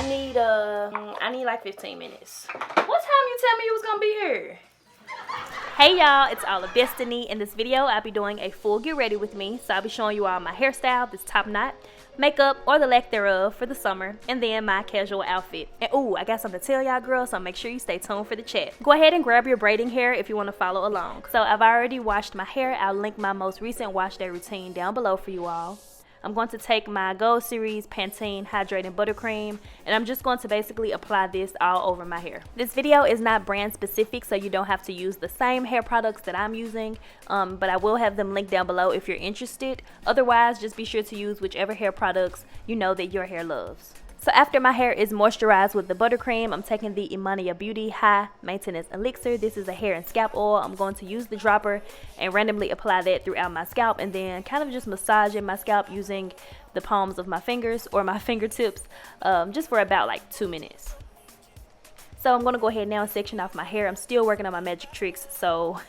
I need like 15 minutes. What time you tell me you was gonna be here? Hey y'all, it's All of Destiny. In this video, I'll be doing a full get ready with me. So I'll be showing you all my hairstyle, this top knot, makeup or the lack thereof for the summer, and then my casual outfit. And ooh, I got something to tell y'all girls, so make sure you stay tuned for the chat. Go ahead and grab your braiding hair if you want to follow along. So I've already washed my hair. I'll link my most recent wash day routine down below for you all. I'm going to take my Gold Series Pantene Hydrating Buttercream, and I'm just going to basically apply this all over my hair. This video is not brand specific, so you don't have to use the same hair products that I'm using, but I will have them linked down below if you're interested. Otherwise, just be sure to use whichever hair products you know that your hair loves. So after my hair is moisturized with the buttercream, I'm taking the Imania Beauty High Maintenance Elixir. This is a hair and scalp oil. I'm going to use the dropper and randomly apply that throughout my scalp, and then kind of just massaging my scalp using the palms of my fingers or my fingertips just for about like 2 minutes. So I'm going to go ahead now and section off my hair. I'm still working on my magic tricks, so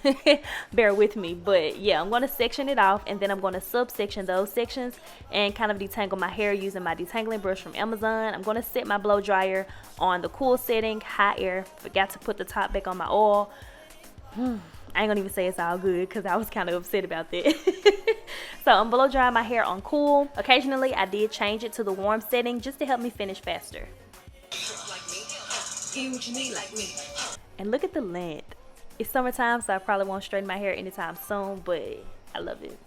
bear with me. But yeah, I'm going to section it off, and then I'm going to subsection those sections and kind of detangle my hair using my detangling brush from Amazon. I'm going to set my blow dryer on the cool setting, high air. Forgot to put the top back on my oil. I ain't gonna even say it's all good because I was kind of upset about that. So I'm blow drying my hair on cool. Occasionally I did change it to the warm setting just to help me finish faster. And look at the length. It's summertime, so I probably won't straighten my hair anytime soon, but I love it.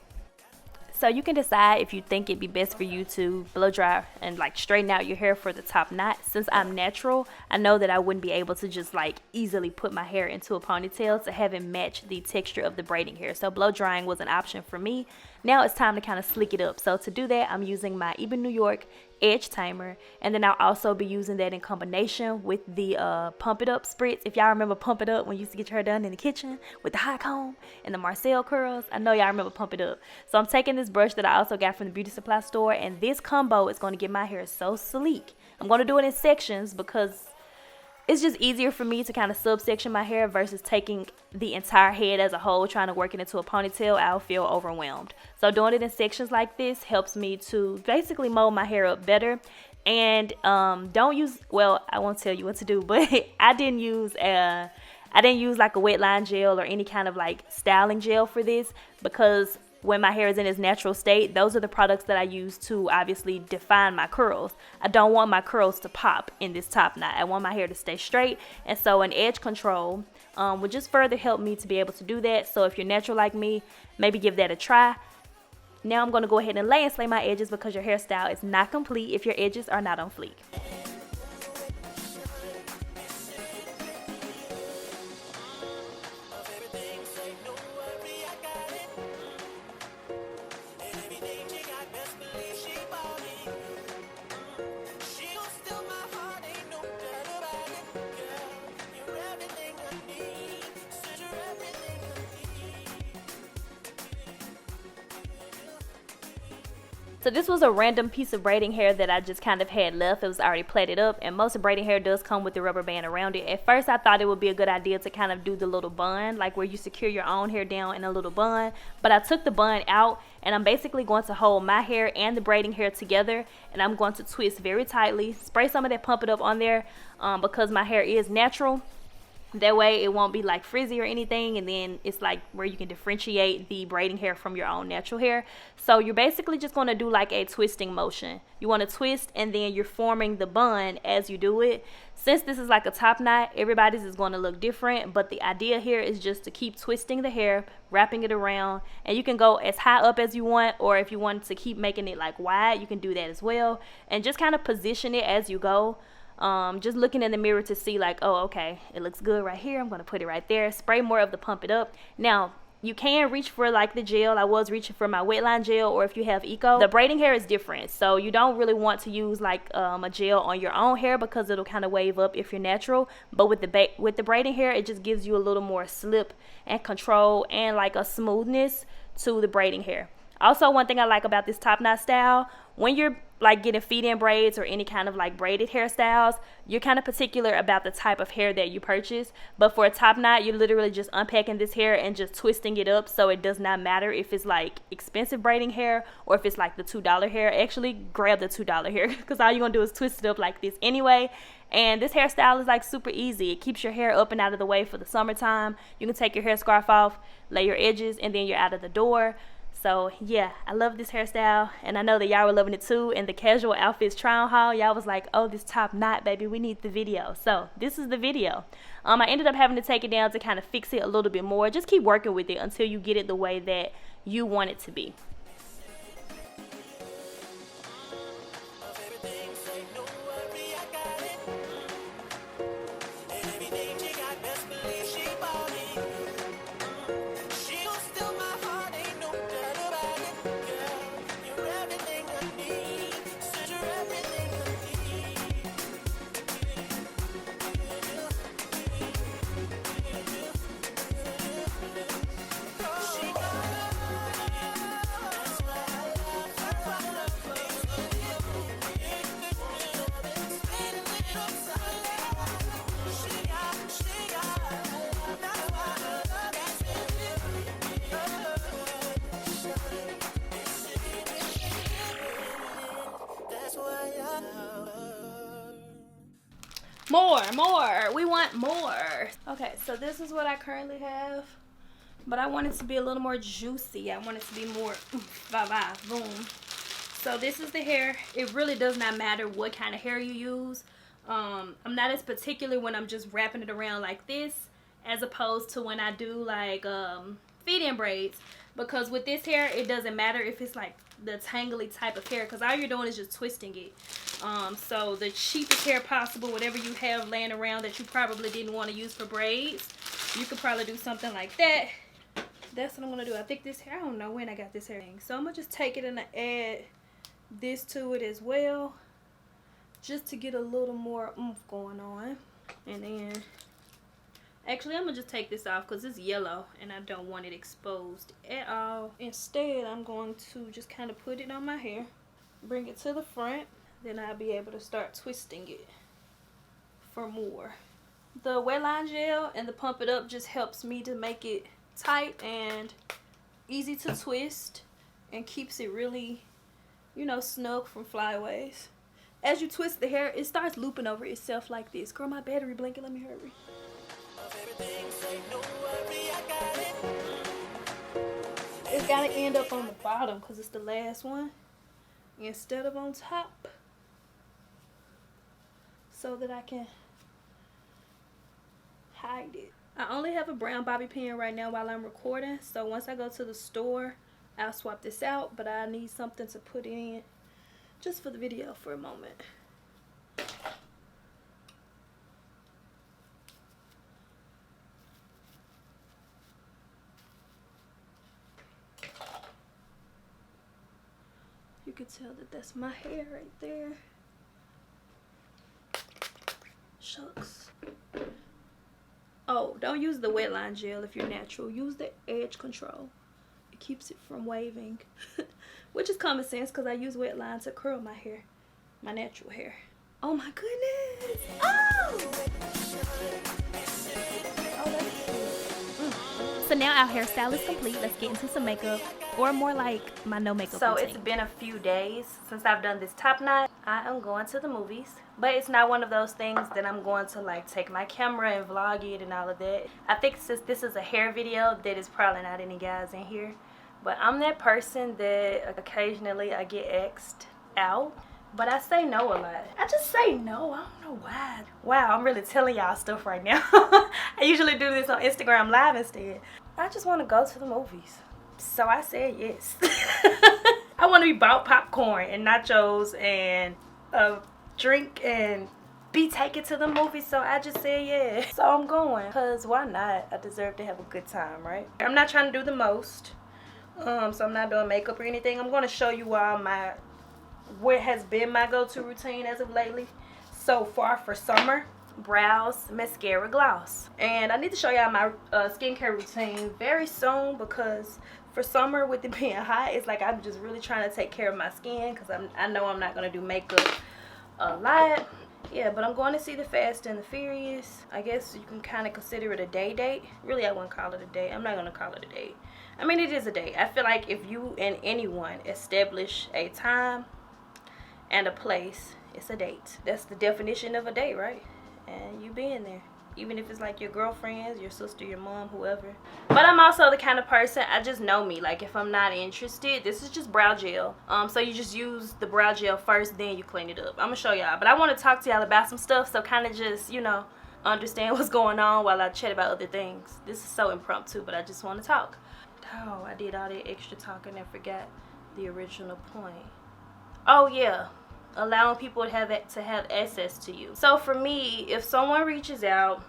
So you can decide if you think it'd be best for you to blow dry and like straighten out your hair for the top knot. Since I'm natural, I know that I wouldn't be able to just like easily put my hair into a ponytail to have it match the texture of the braiding hair. So blow drying was an option for me. Now it's time to kind of slick it up. So to do that, I'm using my Ebin New York edge tamer, and then I'll also be using that in combination with the Pump It Up spritz. If y'all remember Pump It Up when you used to get your hair done in the kitchen with the hot comb and the Marcel curls, I know y'all remember Pump It Up. So I'm taking this brush that I also got from the beauty supply store, and this combo is going to get my hair so sleek. I'm going to do it in sections because it's just easier for me to kind of subsection my hair versus taking the entire head as a whole, trying to work it into a ponytail. I'll feel overwhelmed. So doing it in sections like this helps me to basically mold my hair up better. And don't use, well, I won't tell you what to do, but I didn't use like a wet line gel or any kind of like styling gel for this, because when my hair is in its natural state, those are the products that I use to obviously define my curls. I don't want my curls to pop in this top knot. I want my hair to stay straight, and so an edge control would just further help me to be able to do that. So if you're natural like me, maybe give that a try. Now I'm going to go ahead and lay and slay my edges because your hairstyle is not complete if your edges are not on fleek. So this was a random piece of braiding hair that I just kind of had left. It was already plaited up, and most of braiding hair does come with the rubber band around it. At first I thought it would be a good idea to kind of do the little bun, like where you secure your own hair down in a little bun, but I took the bun out, and I'm basically going to hold my hair and the braiding hair together, and I'm going to twist very tightly, spray some of that Pump It Up on there because my hair is natural. That way it won't be like frizzy or anything, and then it's like where you can differentiate the braiding hair from your own natural hair. So you're basically just going to do like a twisting motion. You want to twist, and then you're forming the bun as you do it. Since this is like a top knot, everybody's is going to look different, but the idea here is just to keep twisting the hair, wrapping it around, and you can go as high up as you want, or if you want to keep making it like wide, you can do that as well, and just kind of position it as you go. Just looking in the mirror to see like, oh, okay, it looks good right here. I'm going to put it right there. Spray more of the Pump It Up. Now, you can reach for like the gel. I was reaching for my wet line gel, or if you have Eco. The braiding hair is different, so you don't really want to use like a gel on your own hair because it'll kind of wave up if you're natural. But with the braiding hair, it just gives you a little more slip and control and like a smoothness to the braiding hair. Also, one thing I like about this top knot style, when you're like getting feed-in braids or any kind of like braided hairstyles, you're kind of particular about the type of hair that you purchase. But for a top knot, you're literally just unpacking this hair and just twisting it up, so it does not matter if it's like expensive braiding hair or if it's like the $2 hair. Actually, grab the $2 hair because all you're gonna do is twist it up like this anyway. And this hairstyle is like super easy. It keeps your hair up and out of the way for the summertime. You can take your hair scarf off, lay your edges, and then you're out of the door. So yeah, I love this hairstyle, and I know that y'all were loving it too. And the casual outfits try on haul, y'all was like, oh, this top knot, baby, we need the video. So this is the video. I ended up having to take it down to kind of fix it a little bit more. Just keep working with it until you get it the way that you want it to be. More. We want more. Okay, so this is what I currently have, but I want it to be a little more juicy. I want it to be more boom. So this is the hair. It really does not matter what kind of hair you use. I'm not as particular when I'm just wrapping it around like this as opposed to when I do like feed-in braids, because with this hair it doesn't matter if it's like the tangly type of hair, because all you're doing is just twisting it. So the cheapest hair possible, whatever you have laying around that you probably didn't want to use for braids, you could probably do something like that. That's what I'm gonna do. I think this hair, I don't know when I got this hair, so I'm gonna just take it and add this to it as well, just to get a little more oomph going on. And then actually I'm gonna just take this off because it's yellow and I don't want it exposed at all. Instead, I'm going to just kind of put it on my hair, bring it to the front, then I'll be able to start twisting it for more. The wet line gel and the pump it up just helps me to make it tight and easy to twist and keeps it really, you know, snug from flyaways. As you twist the hair, it starts looping over itself like this. Girl, my battery blinking, let me hurry. It's gotta end up on the bottom because it's the last one instead of on top, so that I can hide it. I only have a brown bobby pin right now while I'm recording, so once I go to the store I'll swap this out, but I need something to put in just for the video for a moment. You can tell that that's my hair right there. Shucks. Oh, don't use the wet line gel if you're natural. Use the edge control. It keeps it from waving. Which is common sense because I use wet line to curl my hair. My natural hair. Oh my goodness. Oh! So now our hairstyle is complete. Let's get into some makeup, or more like my no makeup routine. It's been a few days since I've done this top knot. I am going to the movies, but it's not one of those things that I'm going to like take my camera and vlog it and all of that. I think since this is a hair video, that is probably not any guys in here, but I'm that person that occasionally I get asked out, but I say no a lot. I just say no. I don't know why. Wow, I'm really telling y'all stuff right now. I usually do this on Instagram Live instead. I just want to go to the movies. So I said yes. I want to be bought popcorn and nachos and a drink and be taken to the movies. So I just said yeah. So I'm going. Because why not? I deserve to have a good time, right? I'm not trying to do the most. So I'm not doing makeup or anything. I'm going to show you all what has been my go-to routine as of lately so far for summer. Brows, mascara, gloss. And I need to show y'all my skincare routine very soon, because for summer with it being hot. It's like I'm just really trying to take care of my skin because I know I'm not going to do makeup a lot. Yeah, but I'm going to see the Fast and the Furious. I guess you can kind of consider it a date. Really, I wouldn't call it a date. I'm not going to call it a date. I mean, it is a date. I feel like if you and anyone establish a time and a place, it's a date. That's the definition of a date, right? And you being there. Even if it's like your girlfriends, your sister, your mom, whoever. But I'm also the kind of person, I just know me. Like if I'm not interested, this is just brow gel. So you just use the brow gel first, then you clean it up. I'm gonna show y'all. But I want to talk to y'all about some stuff, so kind of just, you know, understand what's going on while I chat about other things. This is so impromptu, but I just want to talk. Oh, I did all that extra talking and forgot the original point. Oh yeah, allowing people to have access to you. So for me, if someone reaches out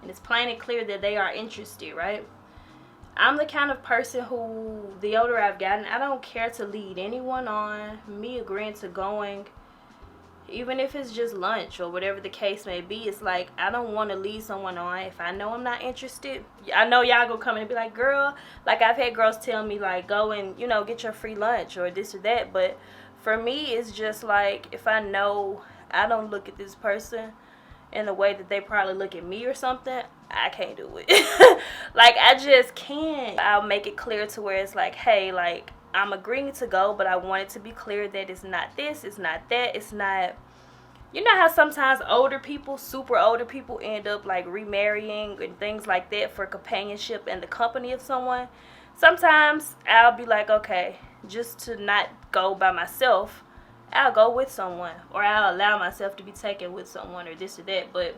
and it's plain and clear that they are interested, right? I'm the kind of person who, the older I've gotten, I don't care to lead anyone on. Me agreeing to going, even if it's just lunch or whatever the case may be, it's like I don't want to lead someone on if I know I'm not interested. I know y'all gonna come in and be like, girl, like I've had girls tell me like, go and, you know, get your free lunch or this or that. But for me, it's just like if I know I don't look at this person in the way that they probably look at me or something, I can't do it. Like I just can't. I'll make it clear to where it's like, hey, like I'm agreeing to go, but I want it to be clear that it's not this, it's not that, it's not, you know how sometimes older people, super older people end up like remarrying and things like that for companionship and the company of someone. Sometimes I'll be like, okay, just to not go by myself, I'll go with someone, or I'll allow myself to be taken with someone or this or that. But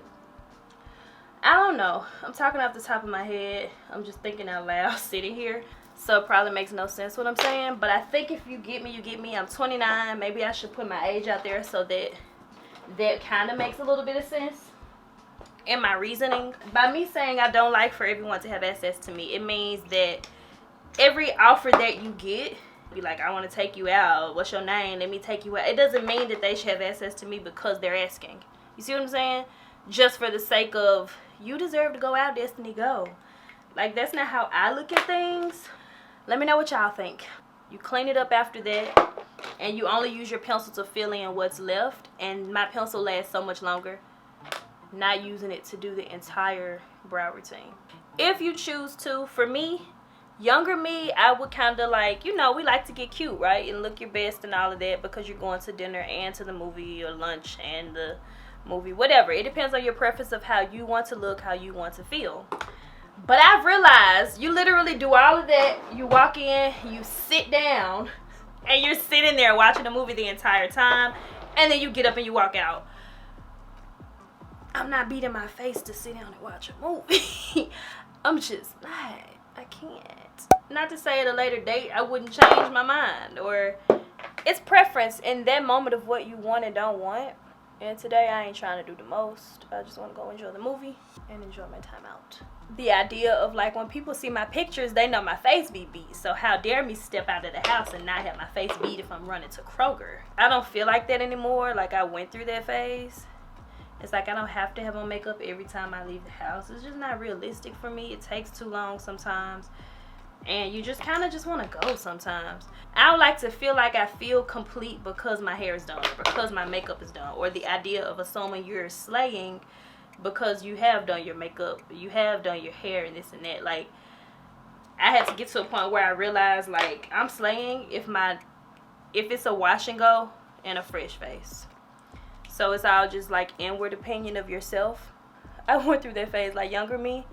I don't know. I'm talking off the top of my head. I'm just thinking out loud sitting here. So it probably makes no sense what I'm saying. But I think if you get me, you get me. I'm 29. Maybe I should put my age out there so that kind of makes a little bit of sense in my reasoning. By me saying I don't like for everyone to have access to me, it means that every offer that you get, be like, I want to take you out. What's your name? Let me take you out. It doesn't mean that they should have access to me because they're asking. You see what I'm saying? Just for the sake of, you deserve to go out, Destiny, go. Like, that's not how I look at things. Let me know what y'all think. You clean it up after that, and you only use your pencil to fill in what's left. And my pencil lasts so much longer not using it to do the entire brow routine. If you choose to, for me, younger me, I would kind of like, you know, we like to get cute, right? And look your best and all of that because you're going to dinner and to the movie or lunch and the movie, whatever. It depends on your preference of how you want to look, how you want to feel. But I've realized you literally do all of that. You walk in, you sit down, and you're sitting there watching the movie the entire time, and then you get up and you walk out. I'm not beating my face to sit down and watch a movie. I'm just not. I can't. Not to say at a later date I wouldn't change my mind, or it's preference in that moment of what you want and don't want. And today I ain't trying to do the most. I just want to go enjoy the movie and enjoy my time out. The idea of like when people see my pictures, they know my face be beat. So how dare me step out of the house and not have my face beat if I'm running to Kroger. I don't feel like that anymore. Like I went through that phase. It's like I don't have to have on makeup every time I leave the house. It's just not realistic for me. It takes too long sometimes. And you just kind of just want to go sometimes. I would like to feel like I feel complete because my hair is done, or because my makeup is done, or the idea of assuming you're slaying because you have done your makeup, you have done your hair and this and that. Like, I had to get to a point where I realized, like, I'm slaying if it's a wash and go and a fresh face. So it's all just like inward opinion of yourself. I went through that phase, like younger me.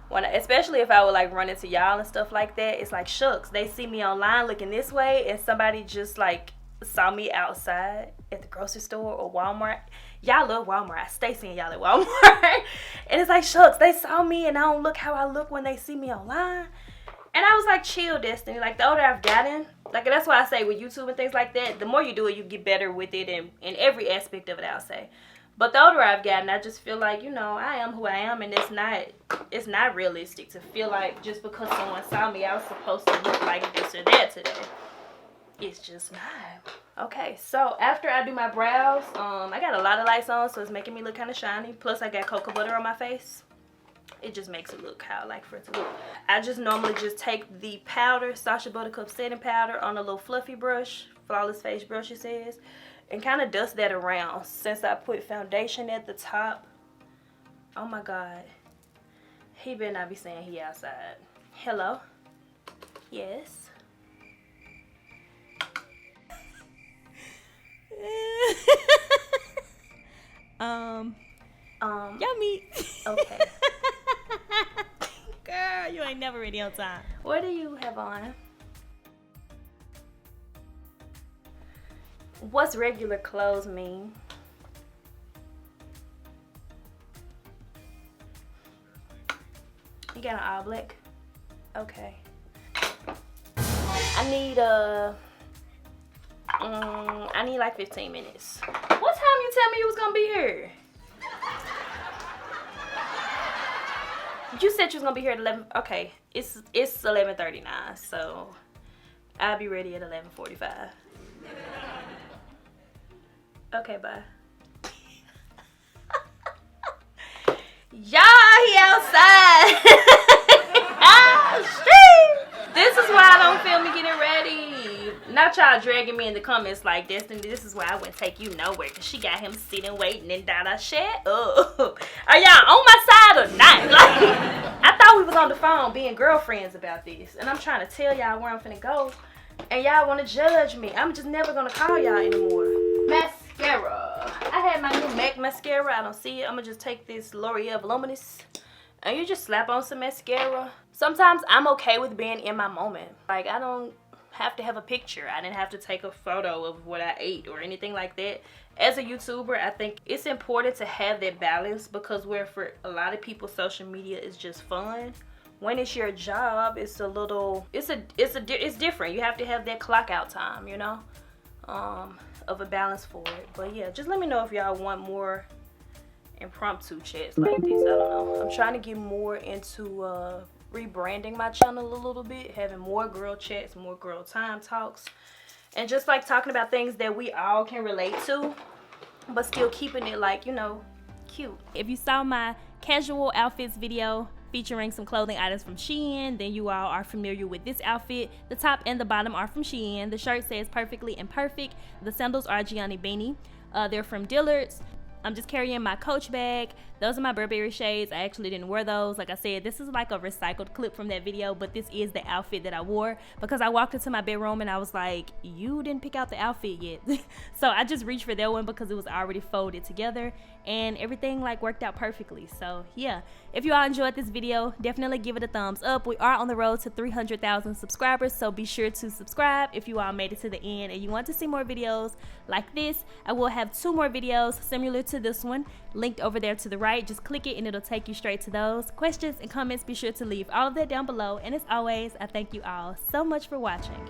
Especially if I would like run into y'all and stuff like that, it's like shucks, they see me online looking this way and somebody just like saw me outside at the grocery store or Walmart. Y'all love Walmart. I stay seeing y'all at Walmart. And it's like shucks, they saw me and I don't look how I look when they see me online. And I was like, chill, Destiny. Like the older I've gotten, like that's why I say with YouTube and things like that, the more you do it, you get better with it and in every aspect of it, I'll say. But the older I've gotten, I just feel like, you know, I am who I am, and it's not realistic to feel like just because someone saw me, I was supposed to look like this or that today. It's just not. Okay, so after I do my brows, I got a lot of lights on, so it's making me look kind of shiny. Plus, I got cocoa butter on my face. It just makes it look how I like for it to look. I just normally just take the powder, Sacha Buttercup setting powder, on a little fluffy brush, flawless face brush it says, and kind of dust that around. Since I put foundation at the top, oh my god, he better not be saying he outside. Hello? Yes? Yummy. Okay. Girl, you ain't never ready on time. What do you have on? What's regular clothes mean? You got an all black? Okay. I need like 15 minutes. What time you tell me you was gonna be here? You said you was gonna be here at 11. Okay, it's 11:39, so I'll be ready at 11:45. Okay, bye. Y'all, he outside. This is why I don't film me getting ready. Not y'all dragging me in the comments like Destiny. This is why I wouldn't take you nowhere, because she got him sitting waiting and da shit. Oh, are y'all on my side or not? Like, I thought we was on the phone being girlfriends about this, and I'm trying to tell y'all where I'm finna go, and y'all want to judge me. I'm just never gonna call y'all anymore. Mascara. I had my new MAC mascara. I don't see it. I'm gonna just take this L'Oreal Voluminous, and you just slap on some mascara. Sometimes I'm okay with being in my moment. Like, I don't have to have a picture. I didn't have to take a photo of what I ate or anything like that. As a YouTuber, I think it's important to have that balance, because where for a lot of people social media is just fun, when it's your job, it's a little, it's different. You have to have that clock out time, you know, of a balance for it. But yeah, just let me know if y'all want more impromptu chats like this. I don't know. I'm trying to get more into rebranding my channel a little bit, having more girl chats, more girl time talks, and just like talking about things that we all can relate to, but still keeping it, like, you know, cute. If you saw my casual outfits video featuring some clothing items from Shein, then you all are familiar with this outfit. The top and the bottom are from Shein. The shirt says Perfectly Imperfect. The sandals are Gianni Beanie. They're from Dillard's. I'm just carrying my Coach bag. Those are my Burberry shades. I actually didn't wear those. Like I said, this is like a recycled clip from that video, but this is the outfit that I wore, because I walked into my bedroom and I was like, you didn't pick out the outfit yet. So I just reached for that one because it was already folded together, and everything like worked out perfectly. So yeah, if you all enjoyed this video, definitely give it a thumbs up. We are on the road to 300,000 subscribers, so be sure to subscribe if you all made it to the end and you want to see more videos like this. I will have 2 more videos similar to this one linked over there to the right. Just click it and it'll take you straight to those. Questions and comments, be sure to leave all of that down below, and as always, I thank you all so much for watching.